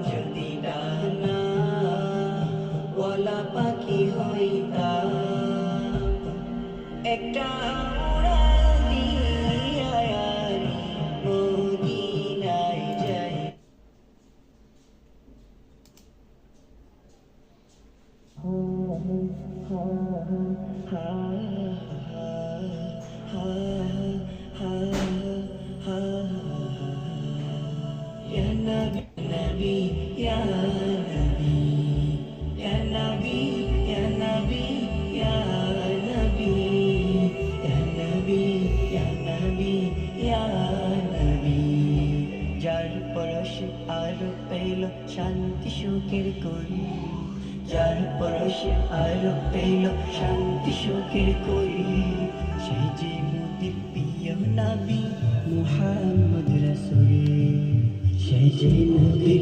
যদি ডানা ওয়ালা পাখি হইতাম, একটা উড়াল দিয়া আমি মদিনায় যাই। Ya Nabi, Nabi, Ya Nabi, Ya Nabi, Ya Nabi, Ya Nabi, Ya Nabi, Ya Nabi, Ya Nabi। যার পরশে আরো পেল শান্তি সুখের করি, যার পরশে আরো পেল শান্তি সুখের করি, সেই যে মোদের প্রিয় নবী মুহাম্মদ রাসূল, সেই যে মোদের